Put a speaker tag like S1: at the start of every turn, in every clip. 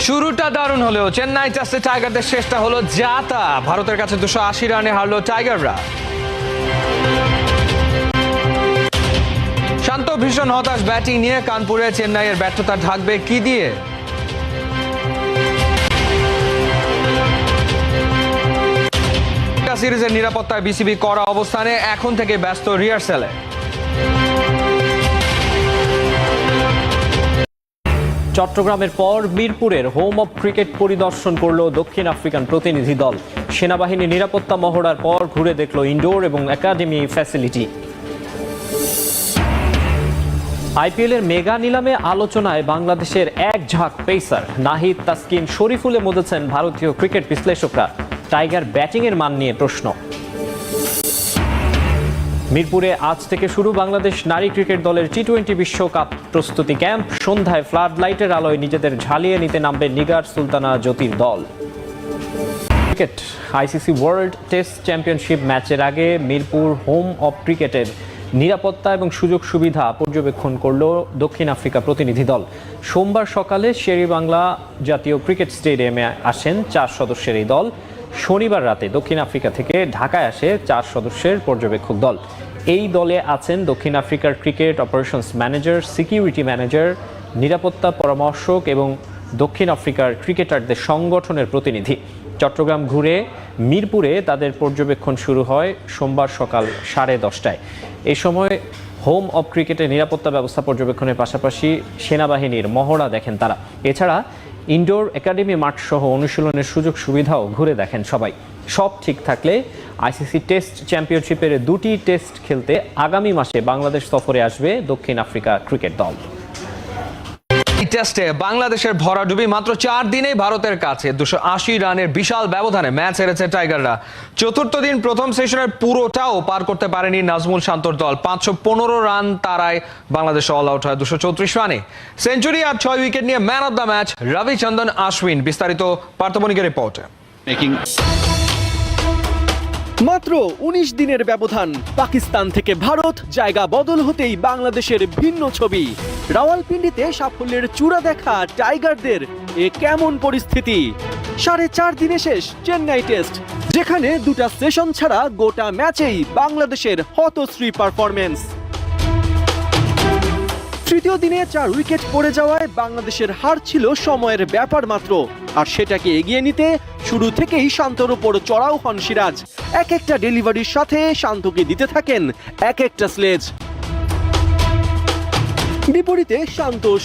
S1: শুরুটা দারুণ হলেও চেন্নাই টেস্টে টাইগারদের শেষটা হলো জাতা। ভারতের কাছে 280 রানে হারলো টাইগাররা। শান্ত ভীষণ হতাশ ব্যাটিং নিয়ে। কানপুরে চেন্নাইয়ের ব্যর্থতা ঢাকবে কি দিয়ে? সিরিজের নিরাপত্তায় বিসিবি করা অবস্থানে, এখন থেকে ব্যস্ত রিহার্সালে।
S2: চট্টগ্রামের পর মিরপুরের হোম অব ক্রিকেট পরিদর্শন করল দক্ষিণ আফ্রিকান প্রতিনিধি দল। সেনাবাহিনী নিরাপত্তা মহড়ার পর ঘুরে দেখল ইনডোর এবং একাডেমি ফ্যাসিলিটি। আইপিএলের মেগা নিলামে আলোচনায় বাংলাদেশের এক ঝাঁক পেসার নাহিদ, তাসকিন, শরীফুলে মজেছেন ভারতীয় ক্রিকেট বিশ্লেষকরা। টাইগার ব্যাটিংয়ের মান নিয়ে প্রশ্ন। মিরপুরে আজ থেকে শুরু বাংলাদেশ নারী ক্রিকেট দলের টি-20 বিশ্বকাপ প্রস্তুতি ক্যাম্প। সন্ধ্যায় ফ্লাড লাইটের আলোয় নিজেদের ঝালিয়ে নিতে নামবে নিগার সুলতানা জ্যোতির দল। Cricket ICC world test championship ম্যাচের আগে মিরপুর হোম অব ক্রিকেটের নিরাপত্তা এবং সুযোগ সুবিধা পর্যবেক্ষণ করল দক্ষিণ আফ্রিকা প্রতিনিধি দল। সোমবার সকালে শেরেবাংলা জাতীয় ক্রিকেট স্টেডিয়ামে আসেন 4 সদস্যের এই দল। শনিবার রাতে দক্ষিণ আফ্রিকা থেকে ঢাকায় আসে 4 সদস্যের পর্যবেক্ষক দল। এই দলে আছেন দক্ষিণ আফ্রিকার cricket operations manager, security manager, নিরাপত্তা পরামর্শক এবং দক্ষিণ আফ্রিকার ক্রিকেটারদের সংগঠনের প্রতিনিধি। চট্টগ্রাম ঘুরে মিরপুরে তাদের পর্যবেক্ষণ শুরু হয় সোমবার সকাল 10:30টায়। এই সময় হোম অব ক্রিকেটের নিরাপত্তা ব্যবস্থা পর্যবেক্ষণের পাশাপাশি সেনাবাহিনীর মহড়া দেখেন তারা। এছাড়া ইনডোর একাডেমি মাঠ সহ অনুশীলনের সুযোগ সুবিধাও ঘুরে দেখেন সবাই। সব ঠিক থাকলে আইসিসি টেস্ট চ্যাম্পিয়নশিপের 2টি টেস্ট খেলতে আগামী মাসে বাংলাদেশ সফরে আসবে দক্ষিণ আফ্রিকা ক্রিকেট দল।
S1: টেস্টে বাংলাদেশের ভরাডুবি। মাত্র 4 দিনেই ভারতের কাছে 280 রানের বিশাল ব্যবধানে ম্যাচ হেরেছে টাইগাররা। চতুর্থ দিন প্রথম সেশনের পুরোটাও পার করতে পারেনি নাজমুল শান্তর দল। 515 রান তারায় বাংলাদেশ অল আউট হয় 234 রানে। সেঞ্চুরি আর 6 উইকেট নিয়ে man of the match Ravichandran Ashwin. বিস্তারিত পার্থবণিকের রিপোর্টে।
S3: মাত্র 19 দিনের ব্যবধান। পাকিস্তান থেকে ভারত জায়গা বদল হতেই বাংলাদেশের ভিন্ন ছবি। রাওয়ালপিন্ডিতে সাফল্যের চূড়া দেখা টাইগারদের এ কেমন পরিস্থিতি? 4.5 দিনে শেষ চেন্নাই টেস্ট, যেখানে 2টা সেশন ছাড়া গোটা ম্যাচেই বাংলাদেশের হতশ্রী পারফরমেন্স। তৃতীয় দিনে 4 উইকেট পড়ে যাওয়ায় বাংলাদেশের হার ছিল সময়ের ব্যাপার মাত্র। আর সেটাকে এগিয়ে নিতে শুরু থেকেই শান্তর উপর চড়াও হন সিরাজ। এক একটা ডেলিভারির সাথে শান্তকে দিতে থাকেন এক একটা স্লেজ। বিপরীতে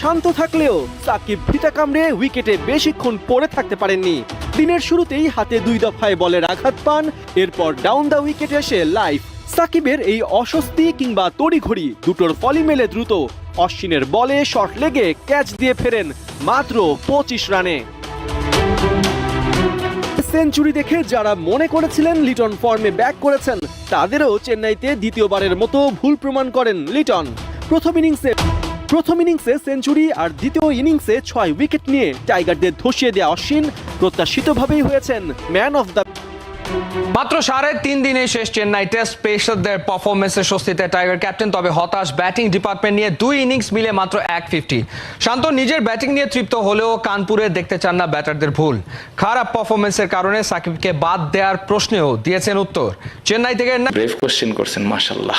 S3: শান্ত থাকলেও সাকিব ফিতা কামড়ে উইকেটে বেশিক্ষণ পড়ে থাকতে পারেননি। দিনের শুরুতেই হাতে 2 দফায় বলের আঘাত পান। এরপর ডাউন দ্য উইকেটে এসে লাইফ। সাকিবের এই অস্বস্তি কিংবা তড়িঘড়ি দুটোর ফলই মেলে দ্রুত। অশ্বিনের বলে শর্ট লেগে ক্যাচ দিয়ে ফেরেন মাত্র 25 রানে। সেঞ্চুরি দেখে যারা মনে করেছিলেন লিটন ফর্মে ব্যাক করেছেন, তাদেরও চেন্নাইতে দ্বিতীয়বারের মতো ভুল প্রমাণ করেন লিটন। প্রথম ইনিংসে সেঞ্চুরি আর দ্বিতীয় ইনিংসে 6 উইকেট নিয়ে টাইগারদের ধসিয়ে দেয়া অশ্বিন প্রত্যাশিতভাবেই হয়েছেন ম্যান অফ দ্য।
S1: মাত্র 3.5 দিনে শেষ চেন্নাই টেস্ট। পেসারদের পারফরমেন্সের স্বস্তিতে টাইগার ক্যাপ্টেন, তবে হতাশ ব্যাটিং ডিপার্টমেন্ট নিয়ে। 2 ইনিংস মিলে মাত্র 150। শান্ত নিজের ব্যাটিং নিয়ে তৃপ্ত হলেও কানপুরে দেখতে চান না ব্যাটারদের ভুল। খারাপ পারফরমেন্সের কারণে সাকিবকে বাদ দেওয়ার প্রশ্নেও দিয়েছেন উত্তর। চেন্নাই থেকে
S4: ব্রেভ কোশ্চেন করছেন, মাশাআল্লাহ।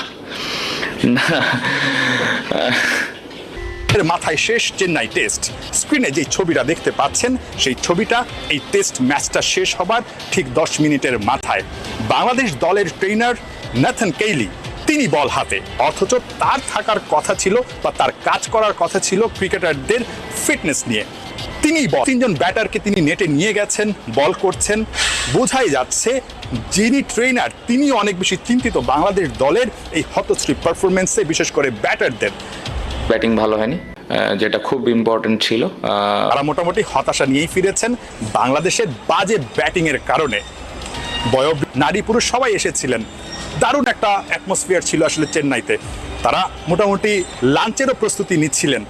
S5: এর মাথায় শেষ চেন্নাই টেস্ট। স্ক্রিনে যে ছবিটা দেখতে পাচ্ছেন, সেই ছবিটা এই টেস্ট ম্যাচটা শেষ হবার ঠিক 10 মিনিটের মাথায়। বাংলাদেশ দলের ট্রেনার নেথন কেইলি তিনি বল হাতে, অথচ তার থাকার কথা ছিল বা তার কাজ করার কথা ছিল ক্রিকেটারদের ফিটনেস নিয়ে। তিনি 3জন ব্যাটারকে তিনি নেটে নিয়ে গেছেন, বল করছেন। বোঝাই যাচ্ছে যিনি ট্রেনার তিনি অনেক বেশি চিন্তিত বাংলাদেশ দলের এই হতশ্রী পারফরমেন্সে, বিশেষ করে ব্যাটারদের।
S4: ব্যাটিং ভালো হয়নি, যেটা খুব ইম্পর্টেন্ট ছিল।
S5: তারা মোটামুটি হতাশা নিয়েই ফিরেছেন বাংলাদেশের বাজে ব্যাটিং এর কারণে। নারী পুরুষ সবাই এসেছিলেন। দারুণ একটা অ্যাটমসফিয়ার ছিল আসলে চেন্নাইতে। তারা মোটামুটি লাঞ্চেরও প্রস্তুতি নিচ্ছিলেন।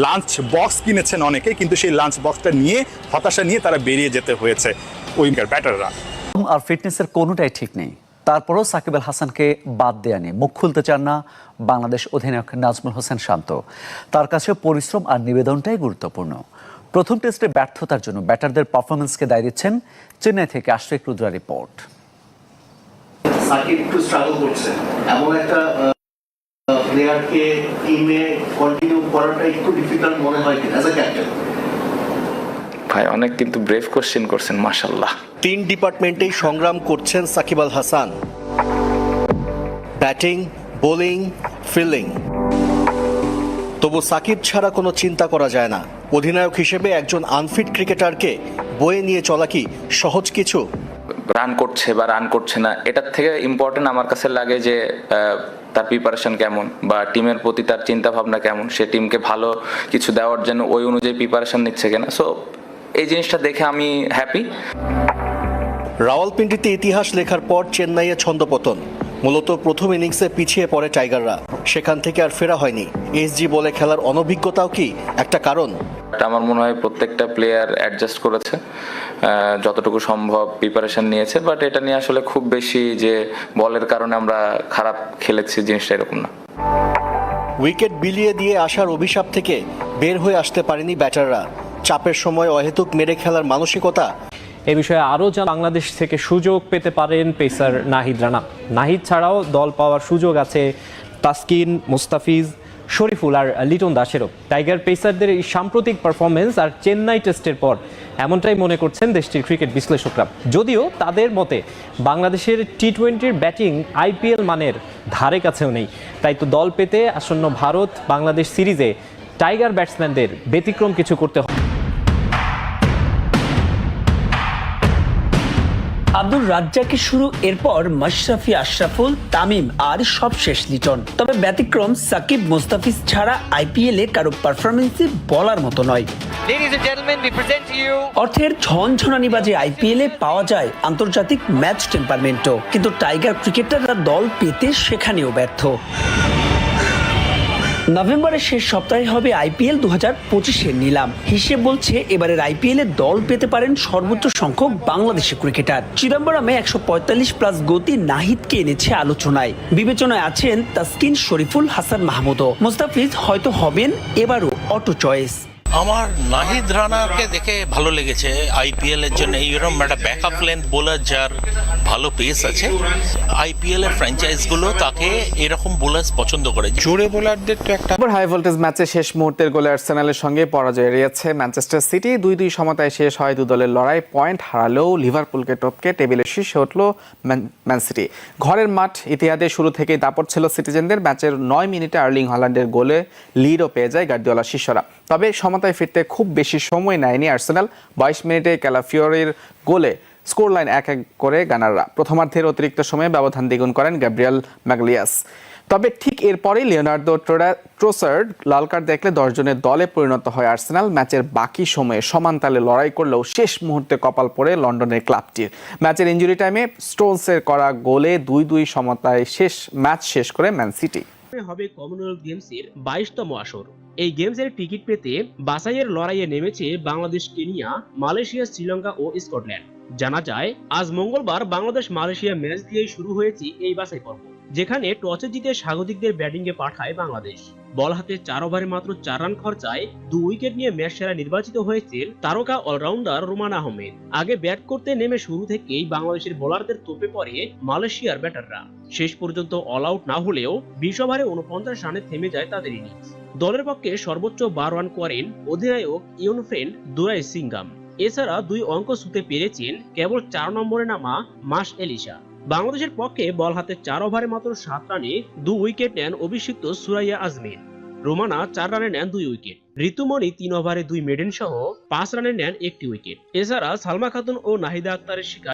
S5: লাঞ্চ বক্স কিনেছেন অনেকে, কিন্তু সেই লাঞ্চ বক্সটা নিয়ে হতাশা নিয়ে তারা বেরিয়ে যেতে হয়েছে ওই ব্যাটাররা।
S6: আর ফিটনেসের কোনোটাই ঠিক নেই। তারপরও সাকিব আল হাসানকে বাদ দেয়া নিয়ে মুখ খুলতে চান না বাংলাদেশ অধিনায়ক নাজমুল হোসেন শান্ত। তার কাছে পরিশ্রম আর নিবেদনটাই গুরুত্বপূর্ণ। প্রথম টেস্টে ব্যর্থতার জন্য ব্যাটারদের পারফরমেন্সকে দায় দিচ্ছেন চেন্নাই থেকে আশফাক রুদ্রার রিপোর্ট।
S7: সাকিব একটু স্ট্রাগল করছে, এমন একটা প্লেয়ারকে টিমে কন্টিনিউ করাটা একটু ডিফিকাল্ট মনে হয় কিনা অ্যাজ আ ক্যাপ্টেন?
S4: ভাই অনেক কিন্তু ব্রেভ কোশ্চেন করছেন, মাশাআল্লাহ।
S7: 3 ডিপার্টমেন্টেই সংগ্রাম করছেন Shakib Al Hasan, batting, bowling, fielding. তবু সাকিব ছাড়া কোনো চিন্তা করা যায় না। অধিনায়ক হিসেবে একজন আনফিট ক্রিকেটারকে বয়ে নিয়ে চলা কি সহজ কিছু?
S4: রান করছে বা রান করছে না, এটার থেকে ইম্পর্টেন্ট আমার কাছে লাগে যে তার প্রিপারেশন কেমন বা টিমের প্রতি তার চিন্তা ভাবনা কেমন, সে টিমকে ভালো কিছু দেওয়ার জন্য ওই অনুযায়ী প্রিপারেশন নিচ্ছে কিনা। সো এই জিনিসটা দেখে আমি হ্যাপি।
S7: রাওয়ালপিন্ডিতে ইতিহাস লেখার পর চেন্নাইয়ে ছন্দপতন। মূলত প্রথম ইনিংসে পিছিয়ে পড়ে টাইগাররা, সেখান থেকে আর ফেরা হয়নি। এসজি বলে খেলার অনভিজ্ঞতাও কি একটা কারণ?
S4: আমার মনে হয় প্রত্যেকটা প্লেয়ার অ্যাডজাস্ট করেছে, যতটুকু সম্ভব প্রিপারেশন নিয়েছে, বাট এটা নিয়ে আসলে খুব বেশি যে বলের কারণে আমরা খারাপ খেলেছি জিনিসটা এরকম না।
S7: উইকেট বিলিয়ে দিয়ে আসার অভিশাপ থেকে বের হয়ে আসতে পারেনি ব্যাটাররা। চাপের সময় অহেতুক মেরে খেলার মানসিকতা।
S2: এ বিষয়ে আরও বাংলাদেশ থেকে সুযোগ পেতে পারেন পেসার নাহিদ রানা। নাহিদ ছাড়াও দল পাওয়ার সুযোগ আছে তাসকিন, মুস্তাফিজ, শরীফুল আর লিটন দাসেরও। টাইগার পেসারদের এই সাম্প্রতিক পারফরমেন্স আর চেন্নাই টেস্টের পর এমনটাই মনে করছেন দেশটির ক্রিকেট বিশ্লেষকরা। যদিও তাদের মতে বাংলাদেশের টি-20-র ব্যাটিং আইপিএল মানের ধারে কাছেও নেই। তাই তো দল পেতে আসন্ন ভারত বাংলাদেশ সিরিজে টাইগার ব্যাটসম্যানদের ব্যতিক্রম কিছু করতে হবে।
S8: আব্দুর রাজ্জাকের শুরু, এরপর মাশরাফি, আশরাফুল, তামিম আর সবশেষ লিটন। তবে ব্যতিক্রম সাকিব, মুস্তাফিজ ছাড়া আইপিএলে কারো পারফরমেন্সই বলার মতো নয়। অর্থের ঝনঝনানি বাজে আইপিএলে পাওয়া যায় আন্তর্জাতিক ম্যাচ টেম্পারমেন্টও, কিন্তু টাইগার ক্রিকেটাররা দল পেতে সেখানেও ব্যর্থ। নভেম্বরের শেষ সপ্তাহে হবে আইপিএল 2025-এর নিলাম। হিসেব বলছে এবারের আইপিএলে দল পেতে পারেন সর্বোচ্চ সংখ্যক বাংলাদেশি ক্রিকেটার। চিদম্বরমে 145+ গতি নাহিদকে এনেছে আলোচনায়। বিবেচনায় আছেন তাসকিন, শরীফুল, হাসান মাহমুদও। মুস্তাফিজ হয়তো হবেন এবারও অটো চয়েস।
S9: আমার নাহিদ রানাকে দেখে ভালো লেগেছে আইপিএল এর জন্য। এইরকম একটা ব্যাকআপ লেন্থ বোলার যার ভালো পেস আছে, আইপিএল এর ফ্র্যাঞ্চাইজগুলো তাকে এরকম বোলার পছন্দ করে। জোরে বোলারদের তো একটা
S10: হাই ভোল্টেজ ম্যাচে শেষ মুহূর্তের গোলে আর্সেনালের সঙ্গে পরাজয় এড়িয়েছে ম্যানচেস্টার সিটি। 2-2 সমতায় শেষ হয় দু দলের লড়াই। পয়েন্ট হারালেও লিভারপুলকে টপকে টেবিলের শীর্ষে উঠল ম্যান সিটি। ঘরের মাঠ ইতিহাদে শুরু থেকেই দাপট ছিল সিটিজেনদের। ম্যাচের 9 মিনিটে আর্লিং হল্যান্ডের গোলে লিডও পেয়ে যায় গার্দিওলা শিষ্যরা। তবে সমতায় ফিরতে খুব বেশি সময় নেয়নি আর্সেনাল। 22 মিনিটে ক্যালাফিওরির গোলে স্কোর লাইন 1-1 করে গানাররা। প্রথমার্ধের অতিরিক্ত সময়ে ব্যবধান দ্বিগুণ করেন গ্যাব্রিয়েল ম্যাগলিয়াস। তবে ঠিক এরপরেই লিওনার্দো ট্রোসার্ড লাল কার্ড দেখলে 10 জনের দলে পরিণত হয় আর্সেনাল। ম্যাচের বাকি সময়ে সমান তালে লড়াই করলেও শেষ মুহূর্তে কপাল পড়ে লন্ডনের ক্লাবটির। ম্যাচের ইনজুরি টাইমে স্টোনসের করা গোলে 2-2 সমতায় ম্যাচ শেষ করে ম্যান সিটি।
S11: হবে কমনওয়েলথ গেমসের 22তম আসর। এই গেমসের টিকিট পেতে বাছাইয়ের লড়াইয়ে নেমেছে বাংলাদেশ, কেনিয়া, মালয়েশিয়া, শ্রীলঙ্কা ও স্কটল্যান্ড। জানা যায় আজ মঙ্গলবার বাংলাদেশ মালয়েশিয়া ম্যাচ দিয়েই শুরু হয়েছে এই বাছাই পর্ব, যেখানে টসে জিতে স্বাগতিকদের ব্যাটিংয়ে পাঠায় বাংলাদেশ। বল হাতে 4 ওভারে মাত্র 4 রান খরচায় 2 উইকেট নিয়ে ম্যাচ সেরা নির্বাচিত হয়েছেন তারকা অলরাউন্ডার রুমান আহমেদ। আগে ব্যাট করতে নেমে শুরু থেকেই বাংলাদেশের বোলারদের তোপে পড়ে মালয়েশিয়ার ব্যাটাররা। শেষ পর্যন্ত অল আউট না হলেও 20 ওভারে 49 রানে থেমে যায় তাদের ইনিংস। দলের পক্ষে সর্বোচ্চ 12 রান করেন অধিনায়ক ইউনফ্রেন্ড দুরাই সিঙ্গাম। এছাড়া 2 অঙ্ক ছুঁতে পেরেছেন কেবল 4 নম্বরে নামা মাস এলিশা। বাংলাদেশের পক্ষে বল হাতে 4 ওভারে মাত্র 7 রানে 2 উইকেট নেন অভিষিক্ত সুরাইয়া আজমিন। রোমানা 4 রানে নেন 2 উইকেট। ঋতুমণি 3 ওভারে 2 মেডেন সহ 5 রানে নেন 1টি উইকেট। এছাড়া সালমা খাতুন ও নাহিদা আক্তারের শিকার